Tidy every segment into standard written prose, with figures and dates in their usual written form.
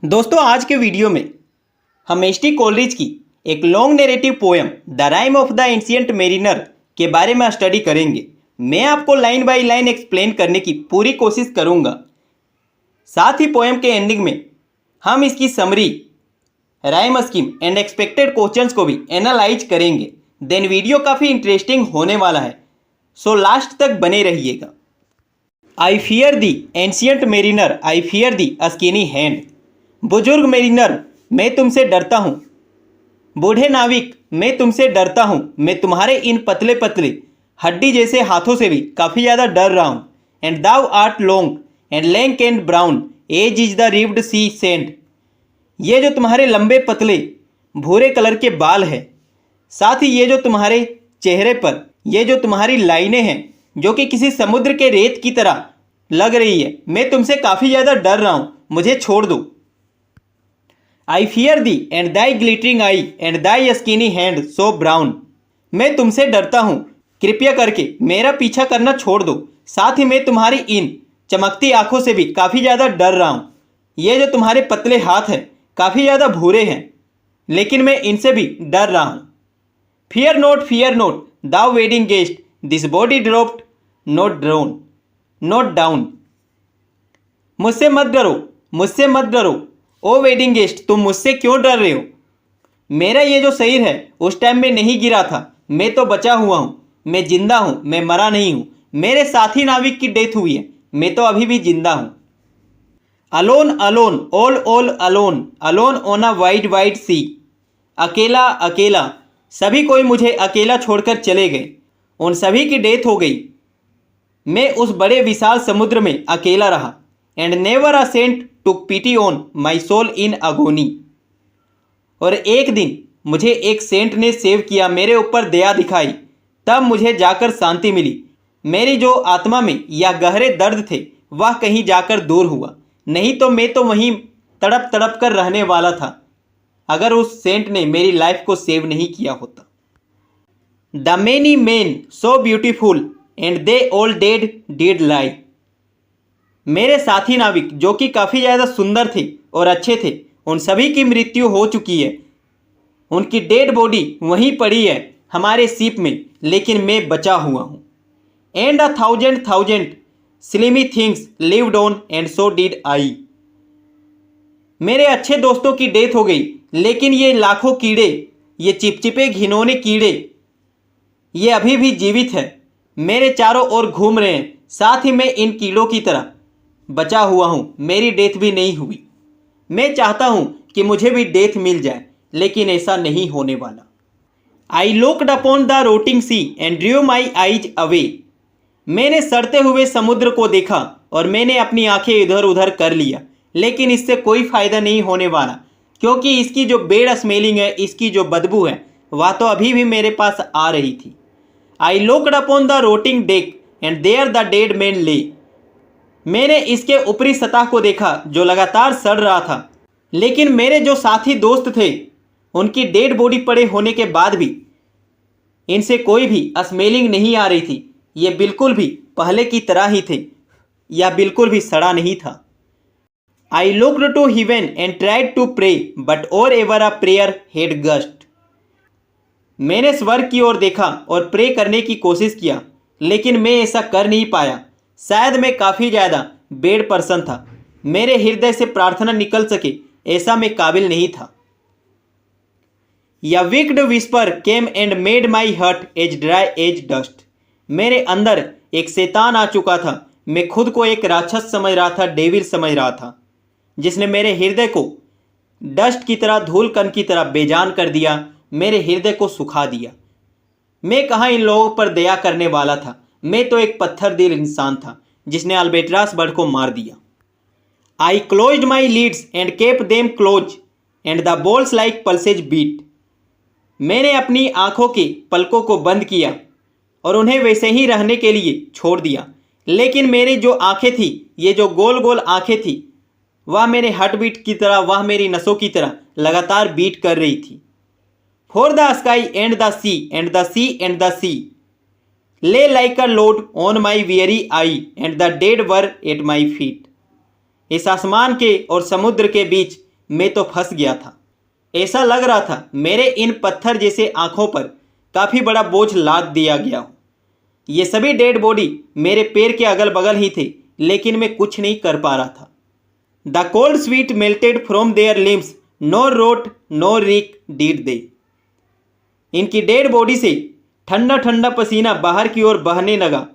दोस्तों आज के वीडियो में हम एच टी कोलरिज की एक long narrative poem the rhyme of the ancient mariner के बारे में स्टडी करेंगे। मैं आपको लाइन बाय लाइन एक्सप्लेन करने की पूरी कोशिश करूंगा। साथ ही पोएम के एंडिंग में हम इसकी summary, rhyme scheme and expected questions को भी एनालाइज करेंगे। देन वीडियो काफ़ी इंटरेस्टिंग होने वाला है, सो लास्ट तक बने रहिएगा। I fear the ancient mariner, I fear the skinny hand. बुजुर्ग मेरिनर, मैं तुमसे डरता हूँ। बूढ़े नाविक, मैं तुमसे डरता हूँ। मैं तुम्हारे इन पतले पतले हड्डी जैसे हाथों से भी काफ़ी ज़्यादा डर रहा हूँ। And thou art long and lank and brown, as is the ribbed sea sand. ये जो तुम्हारे लंबे पतले भूरे कलर के बाल हैं, साथ ही ये जो तुम्हारे चेहरे पर ये जो तुम्हारी लाइनें हैं जो कि किसी समुद्र के रेत की तरह लग रही है, मैं तुमसे काफ़ी ज़्यादा डर रहा हूँ, मुझे छोड़ दो। I fear the and thy glittering I and thy skinny hand so brown. मैं तुमसे डरता हूँ, कृपया करके मेरा पीछा करना छोड़ दो। साथ ही मैं तुम्हारी इन चमकती आंखों से भी काफ़ी ज़्यादा डर रहा हूँ। ये जो तुम्हारे पतले हाथ हैं काफ़ी ज़्यादा भूरे हैं, लेकिन मैं इनसे भी डर रहा हूँ। Fear not thou wedding guest, this body dropped not down. मुझसे मत डरो ओ वेडिंग गेस्ट, तुम मुझसे क्यों डर रहे हो? मेरा ये जो शरीर है उस टाइम में नहीं गिरा था, मैं तो बचा हुआ हूँ, मैं जिंदा हूँ, मैं मरा नहीं हूँ। मेरे साथी नाविक की डेथ हुई है, मैं तो अभी भी जिंदा हूँ। Alone all alone on a wide sea. अकेला सभी कोई मुझे अकेला छोड़कर चले गए, उन सभी की डेथ हो गई। मैं उस बड़े विशाल समुद्र में अकेला रहा। And never a saint took pity on my soul in agony. और एक दिन मुझे एक सेंट ने सेव किया, मेरे ऊपर दया दिखाई, तब मुझे जाकर शांति मिली। मेरी जो आत्मा में या गहरे दर्द थे वह कहीं जाकर दूर हुआ, नहीं तो मैं तो वहीं तड़प तड़प कर रहने वाला था अगर उस सेंट ने मेरी लाइफ को सेव नहीं किया होता। The many men so beautiful and they all dead did lie. मेरे साथी नाविक जो कि काफ़ी ज़्यादा सुंदर थे और अच्छे थे, उन सभी की मृत्यु हो चुकी है। उनकी डेड बॉडी वहीं पड़ी है हमारे शिप में, लेकिन मैं बचा हुआ हूँ। And a thousand slimy things lived on and so did I. मेरे अच्छे दोस्तों की डेथ हो गई, लेकिन ये लाखों कीड़े, ये चिपचिपे घिनौने कीड़े, ये अभी भी जीवित है, मेरे चारों ओर घूम रहे हैं। साथ ही मैं इन कीड़ों की तरह बचा हुआ हूँ, मेरी डेथ भी नहीं हुई। मैं चाहता हूँ कि मुझे भी डेथ मिल जाए, लेकिन ऐसा नहीं होने वाला। I looked upon the rotting sea and drew my eyes away. मैंने सड़ते हुए समुद्र को देखा और मैंने अपनी आंखें इधर उधर कर लिया, लेकिन इससे कोई फ़ायदा नहीं होने वाला, क्योंकि इसकी जो बेड स्मेलिंग है, इसकी जो बदबू है, वह तो अभी भी मेरे पास आ रही थी। I looked upon the rotting deck and there the dead man lay. मैंने इसके ऊपरी सतह को देखा जो लगातार सड़ रहा था, लेकिन मेरे जो साथी दोस्त थे उनकी डेड बॉडी पड़े होने के बाद भी इनसे कोई भी स्मेलिंग नहीं आ रही थी। ये बिल्कुल भी पहले की तरह ही थे, या बिल्कुल भी सड़ा नहीं था। I looked to heaven and tried to pray but or ever a prayer had gushed. मैंने स्वर्ग की ओर देखा और प्रे करने की कोशिश किया, लेकिन मैं ऐसा कर नहीं पाया। शायद मैं काफ़ी ज़्यादा बेड पर्सन था, मेरे हृदय से प्रार्थना निकल सके ऐसा मैं काबिल नहीं था। या wicked whisper came and made my heart as dry as dust. मेरे अंदर एक शैतान आ चुका था, मैं खुद को एक राक्षस समझ रहा था, डेविल समझ रहा था, जिसने मेरे हृदय को डस्ट की तरह, धूल कण की तरह बेजान कर दिया, मेरे हृदय को सुखा दिया। मैं कहाँ इन लोगों पर दया करने वाला था, मैं तो एक पत्थर दिल इंसान था जिसने अल्बेट्रास बर्ड को मार दिया। I closed my lids and kept them close and the balls like pulses beat. मैंने अपनी आंखों के पलकों को बंद किया और उन्हें वैसे ही रहने के लिए छोड़ दिया, लेकिन मेरी जो आंखें थी, ये जो गोल गोल आंखें थी, वह मेरे हार्ट बीट की तरह, वह मेरी नसों की तरह लगातार बीट कर रही थी। For the sky and the sea and the sea and the sea lay like a load on my weary eye and the dead were at my feet. इस आसमान के और समुद्र के बीच मैं तो फंस गया था। ऐसा लग रहा था मेरे इन पत्थर जैसे आंखों पर काफ़ी बड़ा बोझ लाद दिया गया हो। ये सभी डेड बॉडी मेरे पैर के अगल बगल ही थे, लेकिन मैं कुछ नहीं कर पा रहा था। The cold sweat melted from their limbs, nor rot nor reek did they. इनकी डेड बॉडी से ठंडा ठंडा पसीना बाहर की ओर बहने लगा।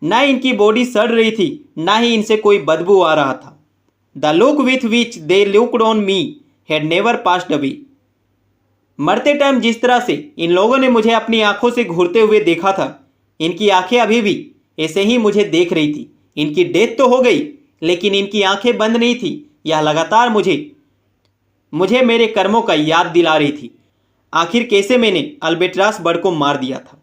ना इनकी बॉडी सड़ रही थी, ना ही इनसे कोई बदबू आ रहा था। The look with which they looked on me had never passed away. मरते टाइम जिस तरह से इन लोगों ने मुझे अपनी आंखों से घूरते हुए देखा था, इनकी आंखें अभी भी ऐसे ही मुझे देख रही थी। इनकी डेथ तो हो गई, लेकिन इनकी आंखें बंद नहीं थी। यह लगातार मुझे मेरे कर्मों का याद दिला रही थी। आखिर कैसे मैंने अल्बेट्रास बर्ड को मार दिया था।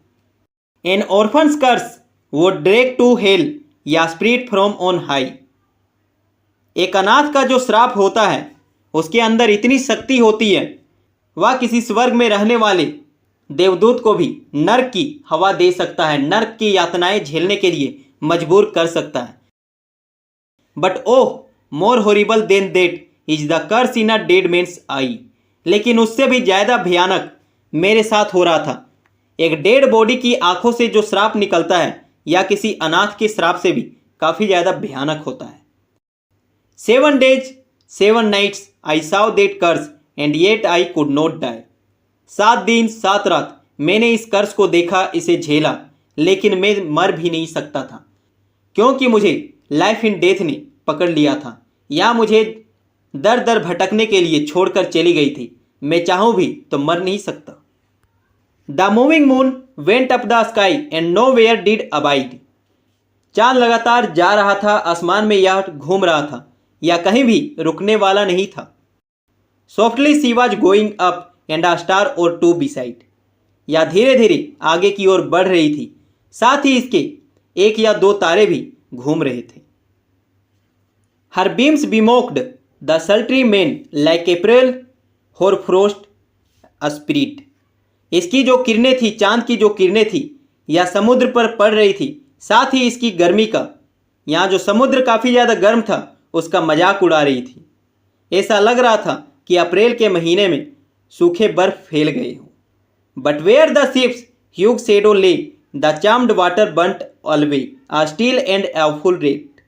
एन ऑर्फन्स कर्स वो ड्रैग टू हेल या स्पिरिट फ्रॉम ऑन हाई। एक अनाथ का जो श्राप होता है, उसके अंदर इतनी शक्ति होती है, वह किसी स्वर्ग में रहने वाले देवदूत को भी नर्क की हवा दे सकता है, नर्क की यातनाएं झेलने के लिए मजबूर कर सकता है। But oh, more horrible than that is the curse in a dead man's eye. लेकिन उससे भी ज़्यादा भयानक मेरे साथ हो रहा था। एक डेड बॉडी की आंखों से जो श्राप निकलता है, या किसी अनाथ के श्राप से भी काफ़ी ज़्यादा भयानक होता है। 7 days 7 nights I saw that curse and yet I could not die। 7 दिन 7 रात मैंने इस कर्स को देखा, इसे झेला, लेकिन मैं मर भी नहीं सकता था, क्योंकि मुझे लाइफ इन डेथ ने पकड़ लिया था, या मुझे दर दर भटकने के लिए छोड़कर चली गई थी। मैं चाहूँ भी तो मर नहीं सकता। The moving moon went up the sky and nowhere did abide. चांद लगातार जा रहा था, आसमान में यह घूम रहा था, या कहीं भी रुकने वाला नहीं था। Softly she was going up and a star or two beside. या धीरे धीरे आगे की ओर बढ़ रही थी, साथ ही इसके 1 या 2 तारे भी घूम रहे थे। Her beams bemocked the sultry main like April hoar frost a spirit. इसकी जो किरणें थी, चांद की जो किरणें थी, या समुद्र पर पड़ रही थी, साथ ही इसकी गर्मी का, यहाँ जो समुद्र काफ़ी ज़्यादा गर्म था, उसका मजाक उड़ा रही थी। ऐसा लग रहा था कि अप्रैल के महीने में सूखे बर्फ फैल गए हों। But where the ship's huge shadow lay the charmed water burnt alway a still and awful red.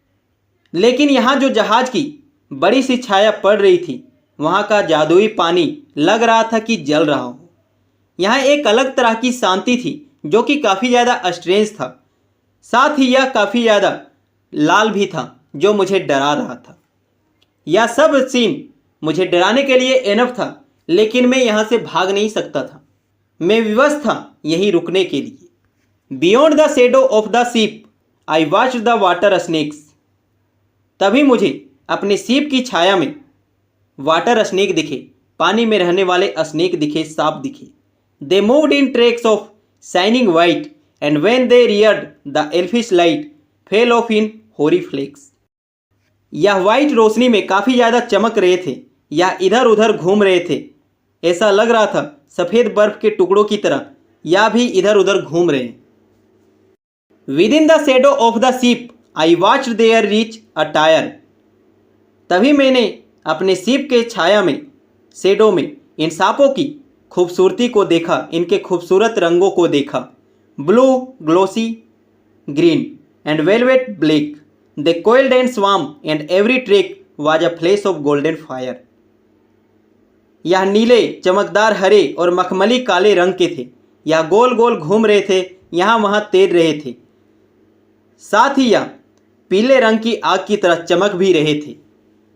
लेकिन यहाँ जो जहाज की बड़ी सी छाया पड़ रही थी, वहाँ का जादुई पानी लग रहा था कि जल रहा हो। यहाँ एक अलग तरह की शांति थी, जो कि काफ़ी ज़्यादा स्ट्रेंज था। साथ ही यह काफ़ी ज़्यादा लाल भी था, जो मुझे डरा रहा था। यह सब सीन मुझे डराने के लिए एनफ था, लेकिन मैं यहाँ से भाग नहीं सकता था। मैं विवश था यहीं रुकने के लिए। Beyond the shadow of the ship I watched the water snakes. तभी मुझे अपने शिप की छाया में वाटर स्नेक दिखे, पानी में रहने वाले स्नेक दिखे, सांप दिखे। They moved in tracks of shining white and when they reared the elfish light fell off in hoary flakes. यह वाइट रोशनी में काफ़ी ज़्यादा चमक रहे थे, या इधर उधर घूम रहे थे। ऐसा लग रहा था सफ़ेद बर्फ के टुकड़ों की तरह, या भी इधर उधर घूम रहे हैं। With in the shadow of the ship I watched there reach a tyre. तभी मैंने अपने शिप के छाया में, शेडो में, इन सांपों की खूबसूरती को देखा, इनके खूबसूरत रंगों को देखा। Blue, glossy green and velvet black, they coiled and swam and every track was a flash of golden fire. यह नीले, चमकदार हरे और मखमली काले रंग के थे। यह गोल गोल घूम रहे थे, यहाँ वहाँ तैर रहे थे। साथ ही यह पीले रंग की आग की तरह चमक भी रहे थे।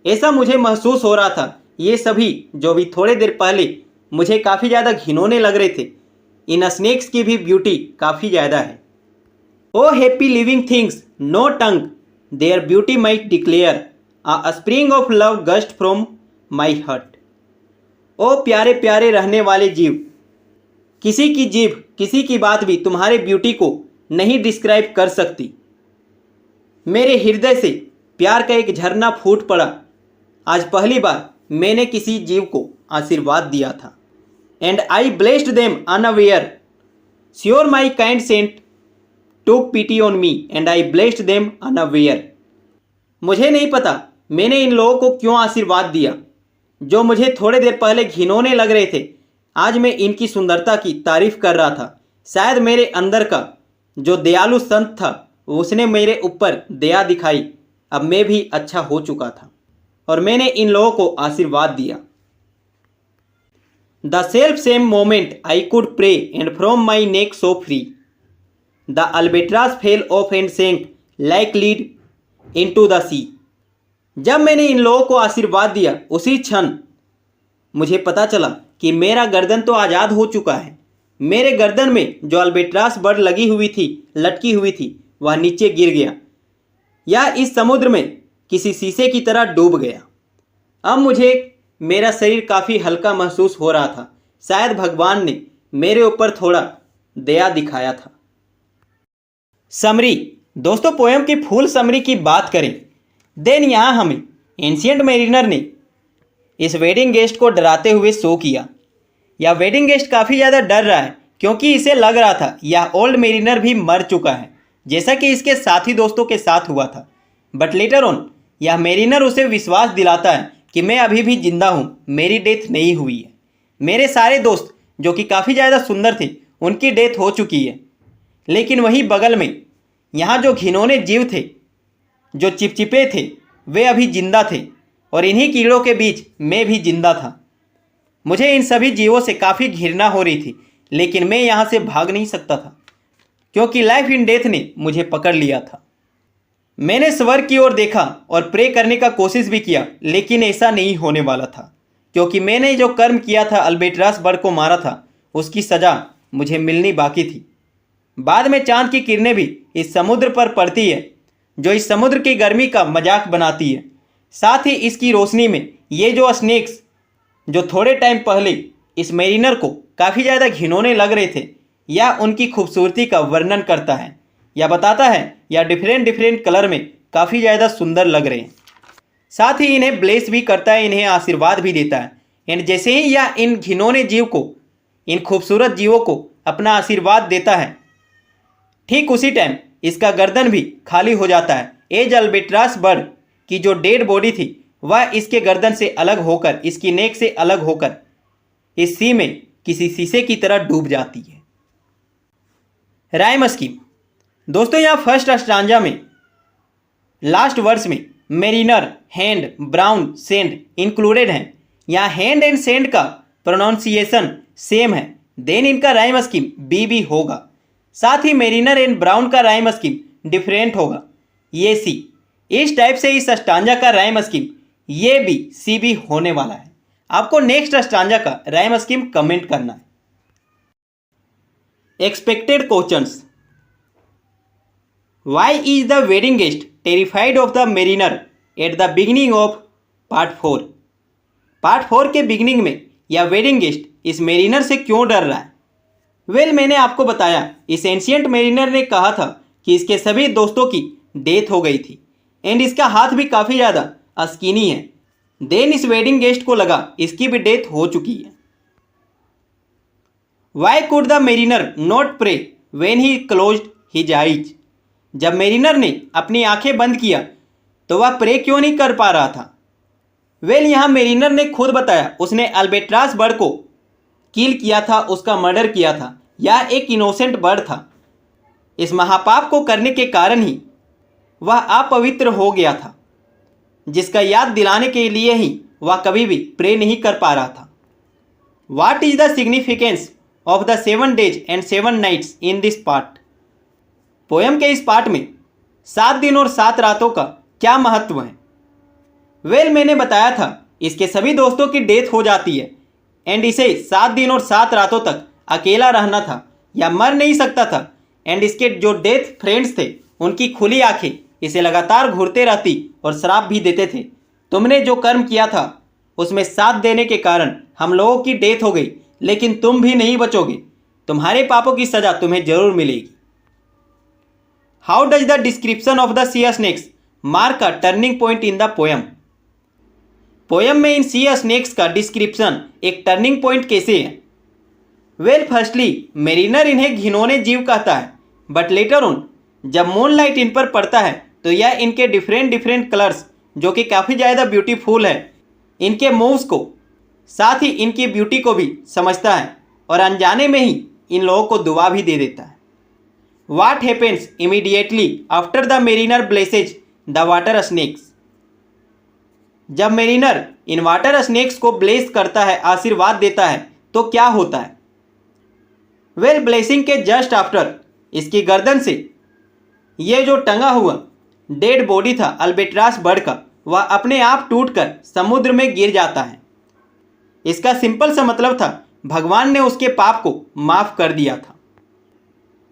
ऐसा मुझे महसूस हो रहा था, ये सभी जो भी थोड़ी देर पहले मुझे काफ़ी ज़्यादा घिनौने लग रहे थे, इन स्नेक्स की भी ब्यूटी काफ़ी ज़्यादा है। O happy living things no tongue their beauty might declare a spring of love gushed from my heart. ओ प्यारे प्यारे रहने वाले जीव, किसी की जीव, किसी की बात भी तुम्हारे ब्यूटी को नहीं डिस्क्राइब कर सकती। मेरे हृदय से प्यार का एक झरना फूट पड़ा। आज पहली बार मैंने किसी जीव को आशीर्वाद दिया था। And I blessed them unaware, sure my kind saint took pity on me and I blessed them unaware. मुझे नहीं पता मैंने इन लोगों को क्यों आशीर्वाद दिया, जो मुझे थोड़े देर पहले घिनौने लग रहे थे, आज मैं इनकी सुंदरता की तारीफ कर रहा था। शायद मेरे अंदर का जो दयालु संत था उसने मेरे ऊपर दया दिखाई। अब मैं भी अच्छा हो चुका था और मैंने इन लोगों को आशीर्वाद दिया। The self same moment I could pray and from my neck so free the albatross fell off and sank like lead into the sea. जब मैंने इन लोगों को आशीर्वाद दिया उसी क्षण मुझे पता चला कि मेरा गर्दन तो आज़ाद हो चुका है। मेरे गर्दन में जो अल्बेट्रास बर्ड लगी हुई थी, लटकी हुई थी, वह नीचे गिर गया या इस समुद्र में किसी शीशे की तरह डूब गया। अब मुझे मेरा शरीर काफ़ी हल्का महसूस हो रहा था। शायद भगवान ने मेरे ऊपर थोड़ा दया दिखाया था। समरी। दोस्तों, पोएम की फुल समरी की बात करें देन यहाँ हमें एंशिएंट मेरिनर ने इस वेडिंग गेस्ट को डराते हुए शो किया। यह वेडिंग गेस्ट काफ़ी ज़्यादा डर रहा है क्योंकि इसे लग रहा था यह ओल्ड मेरिनर भी मर चुका है, जैसा कि इसके साथी दोस्तों के साथ हुआ था। बट लेटर ऑन यह मेरिनर उसे विश्वास दिलाता है कि मैं अभी भी जिंदा हूँ, मेरी डेथ नहीं हुई है। मेरे सारे दोस्त जो कि काफ़ी ज़्यादा सुंदर थे उनकी डेथ हो चुकी है, लेकिन वहीं बगल में यहाँ जो घिनौने जीव थे, जो चिपचिपे थे, वे अभी जिंदा थे और इन्हीं कीड़ों के बीच मैं भी जिंदा था। मुझे इन सभी जीवों से काफ़ी घृणा हो रही थी, लेकिन मैं यहाँ से भाग नहीं सकता था क्योंकि लाइफ इन डेथ ने मुझे पकड़ लिया था। मैंने स्वर्ग की ओर देखा और प्रे करने का कोशिश भी किया, लेकिन ऐसा नहीं होने वाला था क्योंकि मैंने जो कर्म किया था, अल्बेट्रास बर्ड को मारा था, उसकी सज़ा मुझे मिलनी बाकी थी। बाद में चांद की किरणें भी इस समुद्र पर पड़ती है जो इस समुद्र की गर्मी का मजाक बनाती है। साथ ही इसकी रोशनी में ये जो स्नेक्स जो थोड़े टाइम पहले इस मेरिनर को काफ़ी ज़्यादा घिनौने लग रहे थे, या उनकी खूबसूरती का वर्णन करता है या बताता है, या डिफरेंट कलर में काफ़ी ज़्यादा सुंदर लग रहे हैं। साथ ही इन्हें ब्लेस भी करता है, इन्हें आशीर्वाद भी देता है। एंड जैसे ही यह इन घिनौने जीव को, इन खूबसूरत जीवों को अपना आशीर्वाद देता है, ठीक उसी टाइम इसका गर्दन भी खाली हो जाता है। एज अल्बेट्रास बर्ड की जो डेड बॉडी थी वह इसके गर्दन से अलग होकर, इसकी नेक से अलग होकर इस सी में किसी शीशे की तरह डूब जाती है। Rhyme scheme. दोस्तों, यहाँ फर्स्ट स्टांजा में लास्ट वर्स में mariner, hand, brown, send included हैं। यहाँ हैंड एंड सेंड का प्रोनाउंसिएशन सेम है, देन इनका राइम स्कीम बी भी होगा। साथ ही मेरिनर एंड ब्राउन का राइम स्कीम डिफरेंट होगा, ये सी। इस टाइप से इस स्टांजा का राइम स्कीम ये भी सी भी होने वाला है। आपको नेक्स्ट स्टांजा का राइम स्कीम कमेंट करना है। Expected questions. Why is the wedding guest terrified of the mariner at the beginning of part 4? Part 4 के बिगिनिंग में यह वेडिंग गेस्ट इस मेरिनर से क्यों डर रहा है? मैंने आपको बताया, इस एंशिएंट मेरिनर ने कहा था कि इसके सभी दोस्तों की डेथ हो गई थी एंड इसका हाथ भी काफ़ी ज़्यादा स्किनी है। देन इस वेडिंग गेस्ट को लगा इसकी भी डेथ हो चुकी है। Why could the mariner not pray when he closed his eyes? जब मेरिनर ने अपनी आंखें बंद किया तो वह प्रे क्यों नहीं कर पा रहा था? यहाँ मेरिनर ने खुद बताया उसने अल्बेट्रास बर्ड को किल किया था, उसका मर्डर किया था। यह एक इनोसेंट बर्ड था। इस महापाप को करने के कारण ही वह अपवित्र हो गया था, जिसका याद दिलाने के लिए ही वह कभी भी प्रे नहीं कर पा रहा था। What is the significance of the 7 days and 7 nights in this part? Poem के इस पार्ट में 7 दिन और 7 रातों का क्या महत्व है? मैंने बताया था इसके सभी दोस्तों की डेथ हो जाती है एंड इसे 7 दिन और 7 रातों तक अकेला रहना था या मर नहीं सकता था। एंड इसके जो डेथ फ्रेंड्स थे उनकी खुली आंखें इसे लगातार घूरते रहती और श्राप भी देते थे। तुमने जो कर्म किया था उसमें साथ देने के कारण हम लोगों की डेथ हो गई, लेकिन तुम भी नहीं बचोगे। तुम्हारे पापों की सजा तुम्हें जरूर मिलेगी। How does the description of the sea snakes mark a turning point in the poem? Poem में इन सी स्नेक्स का डिस्क्रिप्शन एक टर्निंग पॉइंट कैसे है? फर्स्टली मेरिनर इन्हें घिनौने जीव कहता है, बट लेटर ऑन जब मूनलाइट इन पर पड़ता है तो यह इनके डिफरेंट कलर्स जो कि काफ़ी ज़्यादा ब्यूटीफुल है, इनके मूव्स को, साथ ही इनकी ब्यूटी को भी समझता है और अनजाने में ही इन लोगों को दुआ भी दे देता है। What happens immediately after the mariner blesses the water snakes? जब मेरिनर इन वाटर स्नेक्स को ब्लेस करता है, आशीर्वाद देता है, तो क्या होता है? वेल, ब्लेसिंग के जस्ट आफ्टर इसकी गर्दन से ये जो टंगा हुआ डेड बॉडी था अल्बेट्रास बर्ड का, वह अपने आप टूटकर समुद्र में गिर जाता है। इसका सिंपल सा मतलब था भगवान ने उसके पाप को माफ कर दिया था।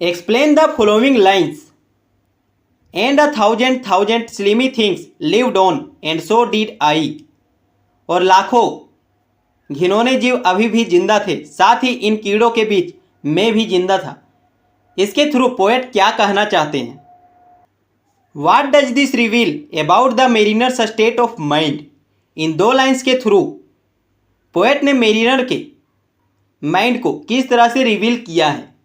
Explain the following lines. And 1,000 slimy things lived on and so did I. और लाखों घिनौने जीव अभी भी जिंदा थे, साथ ही इन कीड़ों के बीच मैं भी जिंदा था। इसके थ्रू पोएट क्या कहना चाहते हैं? What does this reveal about the mariner's state of mind? इन दो लाइन्स के थ्रू पोएट ने मेरिनर के माइंड को किस तरह से रिवील किया है?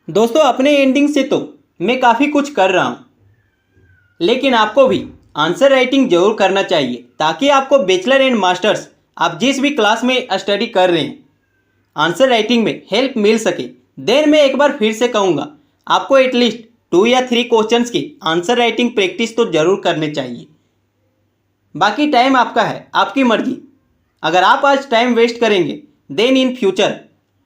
दोस्तों, अपने एंडिंग से तो मैं काफ़ी कुछ कर रहा हूँ, लेकिन आपको भी आंसर राइटिंग जरूर करना चाहिए ताकि आपको बैचलर एंड मास्टर्स आप जिस भी क्लास में स्टडी कर रहे हैं आंसर राइटिंग में हेल्प मिल सके। देन मैं एक बार फिर से कहूँगा, आपको एटलीस्ट 2 या 3 क्वेश्चंस की आंसर राइटिंग प्रैक्टिस तो जरूर करने चाहिए। बाकी टाइम आपका है, आपकी मर्जी। अगर आप आज टाइम वेस्ट करेंगे देन इन फ्यूचर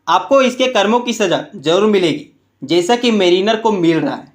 आपको इसके कर्मों की सज़ा जरूर मिलेगी, जैसा कि मेरिनर को मिल रहा है।